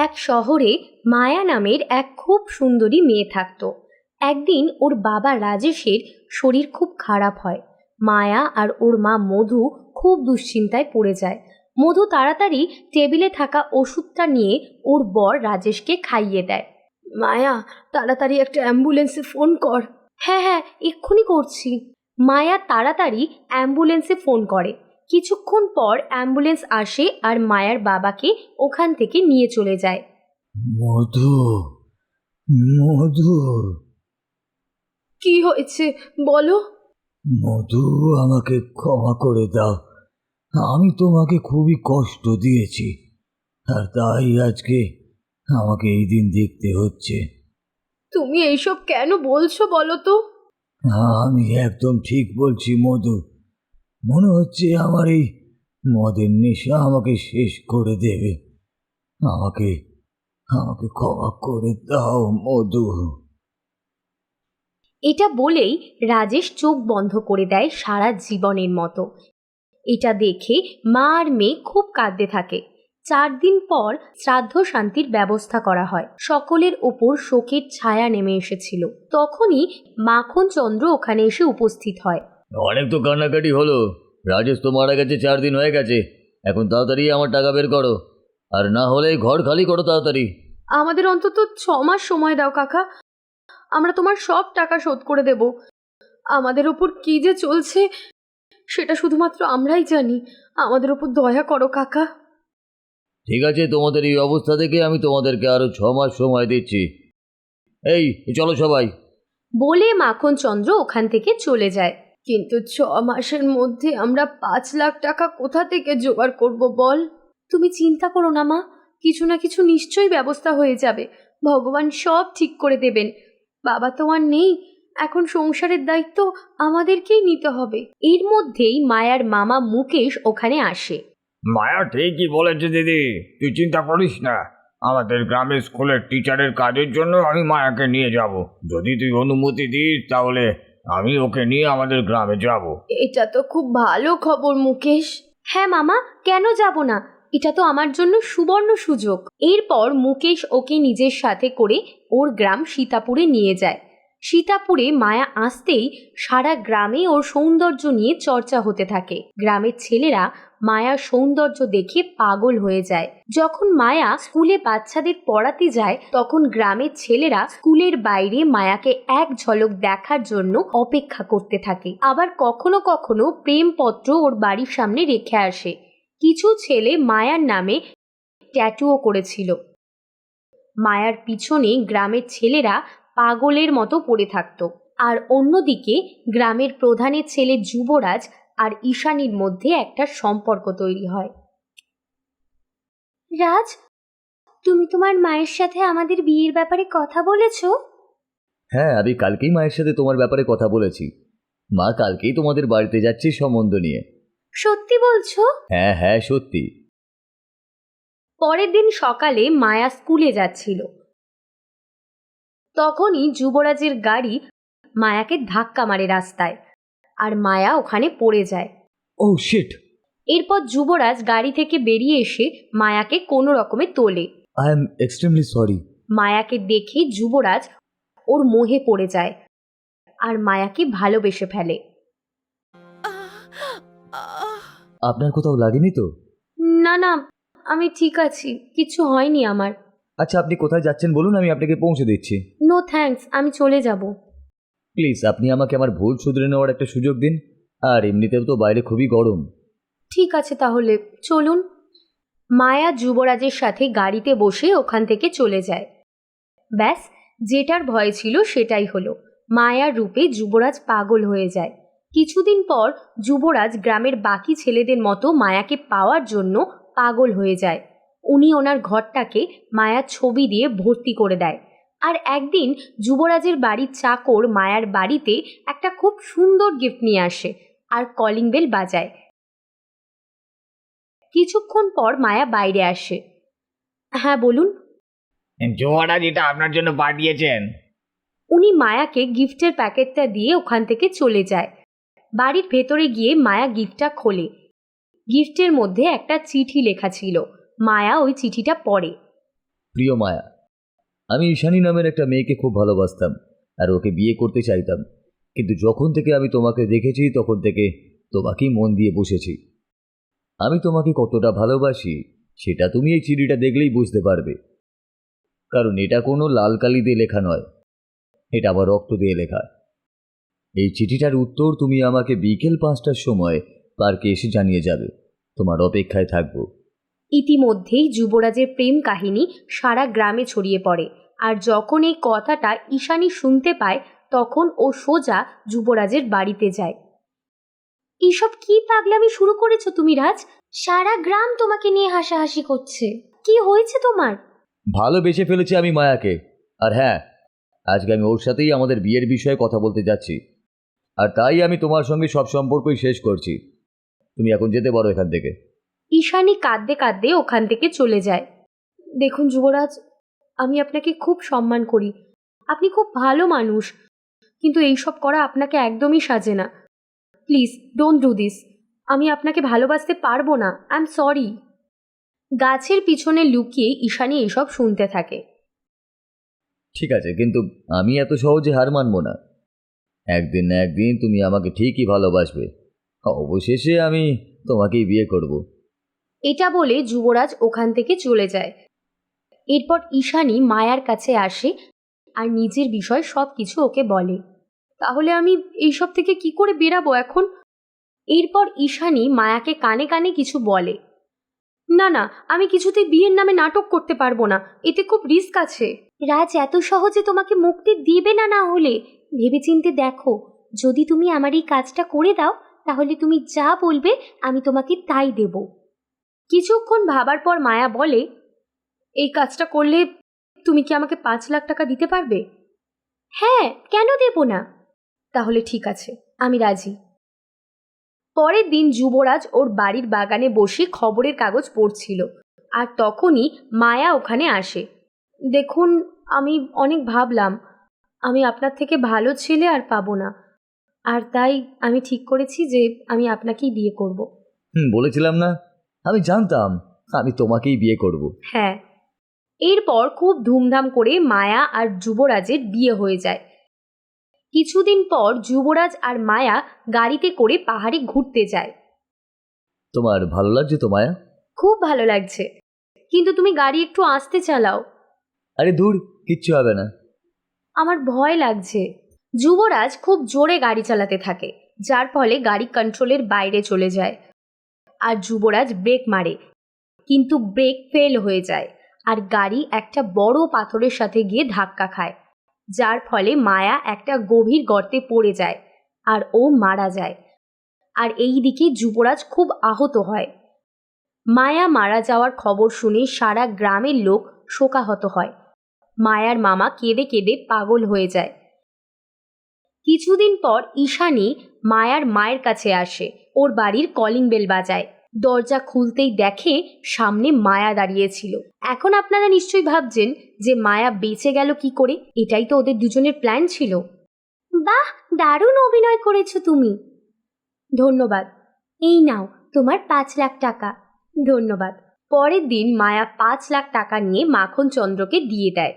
এক শহরে মায়া নামের এক খুব সুন্দরী মেয়ে থাকত। একদিন ওর বাবা রাজেশের শরীর খুব খারাপ হয়। মায়া আর ওর মা মধু খুব দুশ্চিন্তায় পড়ে যায়। মধু তাড়াতাড়ি টেবিলে থাকা ওষুধটা নিয়ে ওর বর রাজেশকে খাইয়ে দেয়। মায়া, তাড়াতাড়ি একটা অ্যাম্বুলেন্সে ফোন কর। হ্যাঁ হ্যাঁ, এক্ষুনি করছি। মায়া তাড়াতাড়ি অ্যাম্বুলেন্সে ফোন করে। কিছুক্ষণ পর অ্যাম্বুলেন্স আসে আর মায়ার বাবাকে ওখান থেকে নিয়ে চলে যায়। মধু, মধু, কি হয়েছে বলো? মধু, আমাকে ক্ষমা করে দাও। আমি তোমাকে খুবই কষ্ট দিয়েছি, আর তাই আজকে আমাকে এই দিন দেখতে হচ্ছে। তুমি এইসব কেন বলছো বলো তো? আমি একদম ঠিক বলছি মধু। মনে হচ্ছে আমার এই মদের নেশা আমাকে শেষ করে দেবে। আমাকে আমাকে ক্ষমা করে দাও মধু। এটা বলেই রাজেশ চোখ বন্ধ করে দেয় সারা জীবনের মতো। এটা দেখে মা আর মেয়ে খুব কাঁদতে থাকে। 4 দিন পর শ্রাদ্ধ শান্তির ব্যবস্থা করা হয়। সকলের ওপর শোকের ছায়া নেমে এসেছিল। তখনই মাখন চন্দ্র ওখানে এসে উপস্থিত হয়। অনেক তো কান্নাকাটি হলো। রাজেশ তো মারা গেছে, 4 দিন হয়ে গেছে। এখন তাড়াতাড়ি আমার টাকা বের করো, আর না হলে ঘর খালি করো তাড়াতাড়ি। আমাদের অন্তত 6 মাস সময় দাও কাকা, আমরা তোমার সব টাকা শোধ করে দেব। আমাদের ওপর কি যে চলছে সেটা শুধুমাত্র আমরাই জানি। আমাদের ওপর দয়া করো কাকা। ঠিক আছে, তোমাদের এই অবস্থা দেখে আমি তোমাদেরকে আরো 6 মাস সময় দিচ্ছি। এই চলো সবাই। বলে মাখন চন্দ্র ওখান থেকে চলে যায়। কিন্তু 6 মাসের মধ্যে আমরা 5 লাখ টাকা কোথা থেকে জোগাড় করব বল? তুমি চিন্তা করো না মা, কিছু না কিছু নিশ্চয়ই ব্যবস্থা হয়ে যাবে। ভগবান সব ঠিক করে দেবেন। বাবা তো আর নেই, এখন সংসারের দায়িত্ব আমাদেরকেই নিতে হবে। এর মধ্যেই মায়ার মামা মুকেশ ওখানে আসে। মায়া ঠিকই বলেছে দিদি, তুই চিন্তা করিস না। আমাদের গ্রামের স্কুলের টিচারের কাজের জন্য আমি মায়াকে নিয়ে যাব। যদি তুই অনুমতি দিস তাহলে আমি ওকে নিয়ে আমাদের গ্রামে যাব। এটা তো খুব ভালো খবর মুকেশ। হ্যাঁ মামা, কেন যাব না? এটা তো আমার জন্য সুবর্ণ সুযোগ। এরপর মুকেশ ওকে নিজের সাথে করে ওর গ্রাম সীতাপুরে নিয়ে যায়। সীতাপুরে মায়া আসতেই সারা গ্রামে ওর সৌন্দর্য নিয়ে চর্চা হতে থাকে। গ্রামের ছেলেরা মায়ার সৌন্দর্য দেখে পাগল হয়ে যায়। যখন মায়া স্কুলে বাচ্চাদের পড়াতে যায় তখন গ্রামের ছেলেরা স্কুলের বাইরে মায়াকে এক ঝলক দেখার জন্য অপেক্ষা করতে থাকে। আবার কখনো কখনো প্রেমপত্র ওর বাড়ির সামনে রেখে আসে। কিছু ছেলে মায়ার নামে ট্যাটুও করেছিল। মায়ার পিছনে গ্রামের ছেলেরা পাগলের মতো পড়ে থাকতো। আর অন্যদিকে গ্রামের প্রধানের ছেলে যুবরাজ আর ঈশানীর মধ্যে একটা সম্পর্ক তৈরি হয়। রাজ, তুমি তোমার মায়ের সাথে আমাদের বিয়ের ব্যাপারে কথা বলেছো? হ্যাঁ, আমি কালকেই মায়ের সাথে তোমার ব্যাপারে কথা বলেছি। মা কালকেই তোমাদের বাড়িতে যাচ্ছে সম্বন্ধ নিয়ে। সত্যি বলছো? হ্যাঁ হ্যাঁ, সত্যি। পরের দিন সকালে মায়া স্কুলে যাচ্ছিল। তখনই যুবরাজের গাড়ি মায়াকে ধাক্কা মারে রাস্তায়, আর মায়া ওখানে পড়ে যায়। ও শিট! এরপর যুবরাজ গাড়ি থেকে বেরিয়ে এসে মায়াকে কোনো রকমে তোলে। I am extremely sorry. মায়াকে দেখে যুবরাজ ওর মোহে পড়ে যায় আর মায়াকে ভালোবেসে ফেলে। আপনার কোথাও লাগেনি তো? না না, আমি ঠিক আছি, কিছু হয়নি আমার। আচ্ছা, আপনি কোথায় যাচ্ছেন বলুন, আমি আপনাকে পৌঁছে দিচ্ছি। নো থ্যাঙ্কস, আমি চলে যাব। প্লিজ, আপনি আমাকে আমার ভুল শুধরে নেওয়ার একটা সুযোগ দিন। আর এমনিতেও তো বাইরে খুবই গরম। ঠিক আছে তাহলে চলুন। মায়া যুবরাজের সাথে গাড়িতে বসে ওখান থেকে চলে যায়। ব্যাস, যেটার ভয় ছিল সেটাই হলো। মায়ার রূপে যুবরাজ পাগল হয়ে যায়। কিছুদিন পর যুবরাজ গ্রামের বাকি ছেলেদের মতো মায়াকে পাওয়ার জন্য পাগল হয়ে যায়। উনি ওনার ঘরটাকে মায়ার ছবি দিয়ে ভর্তি করে দেয়। আর একদিন যুবরাজের বাড়ির চাকর মায়ার বাড়িতে একটা খুব সুন্দর গিফট নিয়ে আসে আর কলিং বেল বাজায়। কিছুক্ষণ পর মায়া বাইরে আসে। হ্যাঁ বলুন। যুবরাজ এটা আপনার জন্য পাঠিয়েছেন। উনি মায়াকে গিফটের প্যাকেটটা দিয়ে ওখান থেকে চলে যায়। বাড়ির ভেতরে গিয়ে মায়া গিফটটা খোলে। গিফটের মধ্যে একটা চিঠি লেখা ছিল। মায়া ওই চিঠিটা পড়ে। প্রিয় মায়া, আমি ঈশানী নামের একটা মেয়েকে খুব ভালোবাসতাম আর ওকে বিয়ে করতে চাইতাম, কিন্তু যখন থেকে আমি তোমাকে দেখেছি তখন থেকে তোমাকেই মন দিয়ে বসেছি। আমি তোমাকে কতটা ভালোবাসি সেটা তুমি এই চিঠিটা দেখলেই বুঝতে পারবে, কারণ এটা কোনো লাল কালি দিয়ে লেখা নয়, এটা আবার রক্ত দিয়ে লেখা। এই চিঠিটার উত্তর তুমি আমাকে বিকেল 5টার সময় পার্কে এসে জানিয়ে যাবে। তোমার অপেক্ষায় থাকবো। ইতিমধ্যেই যুবরাজের প্রেম কাহিনী সারা গ্রামে ছড়িয়ে পড়ে, আর যখন এই কথাটা ঈশানী শুনতে পায় তখন ও সোজা যুবরাজের বাড়িতে যায়। এইসব কি পাগলামি শুরু করেছো তুমি রাজ? সারা গ্রাম তোমাকে নিয়ে হাসাহাসি করছে। কি হয়েছে তোমার? ভালোবেসে ফেলেছি আমি মায়াকে, আর হ্যাঁ, আজকে আমি ওর সাথেই আমাদের বিয়ের বিষয়ে কথা বলতে যাচ্ছি, আর তাই আমি তোমার সঙ্গে সব সম্পর্কই শেষ করছি। তুমি এখন যেতে পারো এখান থেকে। ঈশানী কাঁদতে কাঁদতে ওখান থেকে চলে যায়। দেখুন যুবরাজ, আমি আপনাকে খুব সম্মান করি, আপনি খুব ভালো মানুষ, কিন্তু এইসব করা আপনাকে একদমই সাজে না। Please don't do this. আমি আপনাকে ভালোবাসতে পারবো না, আই এম সরি। গাছের পিছনে লুকিয়ে ঈশানী এসব শুনতে থাকে। ঠিক আছে, কিন্তু আমি এত সহজে হার মানব না। একদিন না একদিন তুমি আমাকে ঠিকই ভালোবাসবে, অবশেষে আমি তোমাকেই বিয়ে করব। এটা বলে যুবরাজ ওখান থেকে চলে যায়। এরপর ঈশানী মায়ার কাছে আসে আর নিজের বিষয় সব কিছু ওকে বলে। তাহলে আমি এইসব থেকে কি করে বেরাবো এখন? এরপর ঈশানী মায়াকে কানে কানে কিছু বলে। না না, আমি কিছুতেই বিয়ের নামে নাটক করতে পারবো না, এতে খুব রিস্ক আছে। রাজ এত সহজে তোমাকে মুক্তি দিবে না। না হলে ভেবেচিন্তে দেখো, যদি তুমি আমার এই কাজটা করে দাও তাহলে তুমি যা বলবে আমি তোমাকে তাই দেব। কিছুক্ষণ ভাবার পর মায়া বলে, এই কাজটা করলে তুমি কি আমাকে 5 লাখ টাকা দিতে পারবে? হ্যাঁ, কেন দেব না? তাহলে ঠিক আছে, আমি রাজি। পরের দিন যুবরাজ ওর বাড়ির বাগানে বসে খবরের কাগজ পড়ছিল, আর তখনই মায়া ওখানে আসে। দেখুন, আমি অনেক ভাবলাম, আমি আপনার থেকে ভালো ছেলে আর পাবো না, আর তাই আমি ঠিক করেছি যে আমি আপনাকেই বিয়ে করব। বলেছিলাম না, আমি জানতাম আমি তোমাকেই বিয়ে করব। হ্যাঁ। এরপর খুব ধুমধাম করে মায়া আর যুবরাজের বিয়ে হয়ে যায়। কিছুদিন পর যুবরাজ আর মায়া গাড়িতে করে পাহাড়ে ঘুরতে যায়। তোমার ভালো লাগছে তো মায়া? খুব ভালো লাগছে, কিন্তু তুমি গাড়ি একটু আস্তে চালাও। আরে দূর, কিচ্ছু হবে না। আমার ভয় লাগছে। যুবরাজ খুব জোরে গাড়ি চালাতে থাকে, যার ফলে গাড়ি কন্ট্রোলের বাইরে চলে যায়, আর যুবরাজ ব্রেক মারে, কিন্তু ব্রেক ফেল হয়ে যায় আর গাড়ি একটা বড় পাথরের সাথে গিয়ে ধাক্কা খায়, যার ফলে মায়া একটা গভীর গর্তে পড়ে যায় আর ও মারা যায়। আর এই দিকে যুবরাজ খুব আহত হয়। মায়া মারা যাওয়ার খবর শুনে সারা গ্রামের লোক শোকাহত হয়। মায়ার মামা কেঁদে কেঁদে পাগল হয়ে যায়। কিছুদিন পর ঈশানী মায়ার মায়ের কাছে আসে, ওর বাড়ির কলিং বেল বাজায়। দরজা খুলতেই দেখে সামনে মায়া দাঁড়িয়েছিল। এখন আপনারা নিশ্চয়ই ভাবছেন যে মায়া বেঁচে গেল কি করে, এটাই তো ওদের দুজনের প্ল্যান ছিল। বাহ, দারুণ অভিনয় করেছো তুমি। ধন্যবাদ। এই নাও তোমার 5 লাখ টাকা। ধন্যবাদ। পরের দিন মায়া 5 লাখ টাকা নিয়ে মাখন চন্দ্রকে দিয়ে দেয়।